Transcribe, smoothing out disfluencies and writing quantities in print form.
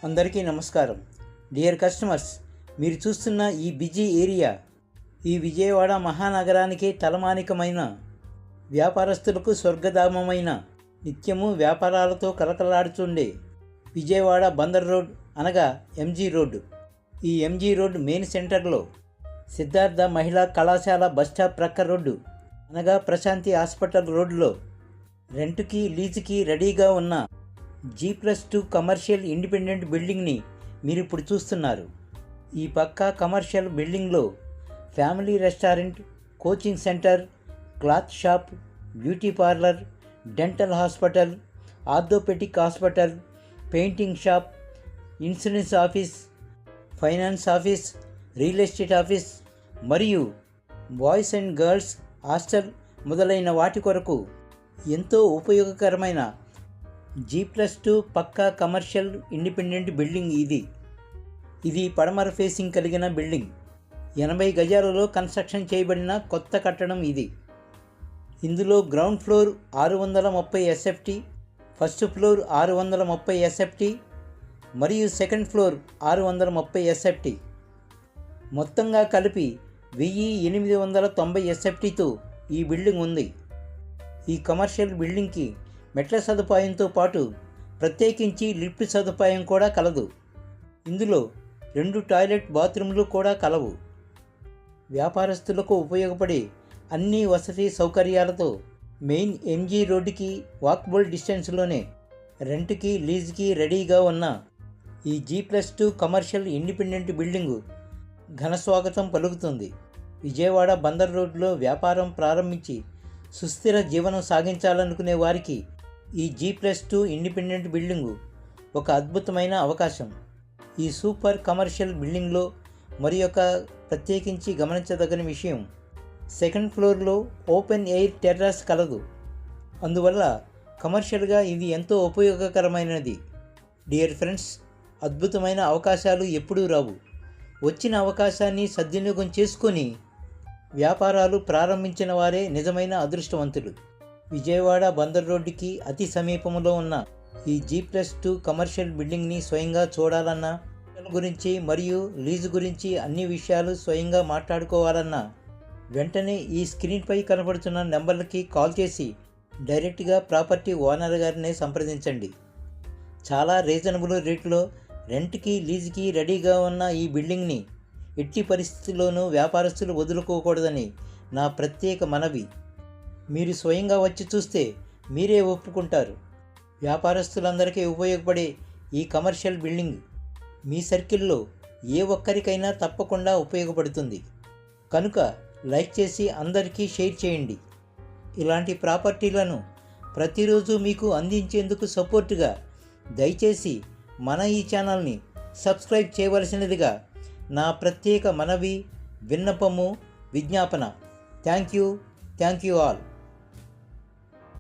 అందరికీ నమస్కారం. Dear customers, మీరు చూస్తున్న ఈ బిజీ ఏరియా ఈ విజయవాడ మహానగరానికి తలమానికమైన, వ్యాపారస్తులకు స్వర్గధామమైన, నిత్యము వ్యాపారాలతో కలకలాడుతుండే విజయవాడ బందర్ రోడ్ అనగా ఎంజీ రోడ్డు. ఈ ఎంజీ రోడ్ మెయిన్ సెంటర్లో సిద్ధార్థ మహిళా కళాశాల బస్టాప్ ప్రక్క రోడ్డు అనగా ప్రశాంతి హాస్పిటల్ రోడ్లో రెంటుకి లీజుకి రెడీగా ఉన్న G+2 కమర్షియల్ ఇండిపెండెంట్ బిల్డింగ్ని మీరు ఇప్పుడు చూస్తున్నారు. ఈ పక్కా కమర్షియల్ బిల్డింగ్లో family restaurant, coaching centre, cloth shop, beauty parlour, dental hospital, orthopaedic hospital, painting shop, insurance office, finance office, real estate office మరియు బాయ్స్ అండ్ గర్ల్స్ హాస్టల్ మొదలైన వాటి కొరకు ఎంతో ఉపయోగకరమైన G+2 పక్కా కమర్షియల్ ఇండిపెండెంట్ బిల్డింగ్ ఇది పడమర ఫేసింగ్ కలిగిన బిల్డింగ్. 80 గజాలలో కన్స్ట్రక్షన్ చేయబడిన కొత్త కట్టడం ఇది. ఇందులో ground floor 630 SFT, first floor 630 SFT మరియు సెకండ్ ఫ్లోర్ 630 SFT, మొత్తంగా కలిపి 1890 SFTతో ఈ బిల్డింగ్ ఉంది. ఈ కమర్షియల్ బిల్డింగ్కి మెట్ల సదుపాయంతో పాటు ప్రత్యేకించి లిఫ్ట్ సదుపాయం కూడా కలదు. ఇందులో 2 టాయిలెట్ బాత్రూమ్లు కూడా కలవు. వ్యాపారస్తులకు ఉపయోగపడే అన్ని వసతి సౌకర్యాలతో మెయిన్ ఎంజీ రోడ్డుకి వాకబుల్ డిస్టెన్స్లోనే రెంట్కి లీజుకి రెడీగా ఉన్న ఈ G+2 కమర్షియల్ ఇండిపెండెంట్ బిల్డింగు ఘనస్వాగతం పలుకుతుంది. విజయవాడ బందర్ రోడ్లో వ్యాపారం ప్రారంభించి సుస్థిర జీవనం సాగించాలనుకునే వారికి ఈ G+2 ఇండిపెండెంట్ బిల్డింగు ఒక అద్భుతమైన అవకాశం. ఈ సూపర్ కమర్షియల్ బిల్డింగ్లో మరి ఒక ప్రత్యేకించి గమనించదగిన విషయం, సెకండ్ ఫ్లోర్లో ఓపెన్ ఎయిర్ టెర్రస్ కలదు. అందువల్ల కమర్షియల్గా ఇది ఎంతో ఉపయోగకరమైనది. డియర్ ఫ్రెండ్స్, అద్భుతమైన అవకాశాలు ఎప్పుడూ రావు. వచ్చిన అవకాశాన్ని సద్వినియోగం చేసుకొని వ్యాపారాలు ప్రారంభించిన వారే నిజమైన అదృష్టవంతులు. విజయవాడ బందర్ రోడ్డుకి అతి సమీపంలో ఉన్న ఈ G+2 కమర్షియల్ బిల్డింగ్ని స్వయంగా చూడాలన్నా, గురించి మరియు లీజు గురించి అన్ని విషయాలు స్వయంగా మాట్లాడుకోవాలన్నా వెంటనే ఈ స్క్రీన్పై కనబడుతున్న నెంబర్లకి కాల్ చేసి డైరెక్ట్గా ప్రాపర్టీ ఓనర్ గారిని సంప్రదించండి. చాలా రీజనబుల్ రేట్లో రెంట్కి లీజుకి రెడీగా ఉన్న ఈ బిల్డింగ్ని ఎట్టి పరిస్థితుల్లోనూ వ్యాపారస్తులు వదులుకోకూడదని నా ప్రత్యేక మనవి. మీరు స్వయంగా వచ్చి చూస్తే మీరే ఒప్పుకుంటారు. వ్యాపారస్తులందరికీ ఉపయోగపడే ఈ కమర్షియల్ బిల్డింగ్ మీ సర్కిల్లో ఏ ఒక్కరికైనా తప్పకుండా ఉపయోగపడుతుంది. కనుక లైక్ చేసి అందరికీ షేర్ చేయండి. ఇలాంటి ప్రాపర్టీలను ప్రతిరోజు మీకు అందించేందుకు సపోర్టుగా దయచేసి మన ఈ ఛానల్ని సబ్స్క్రైబ్ చేయవలసినదిగా నా ప్రత్యేక మనవి, విన్నపము, విజ్ఞాపన. Thank you all.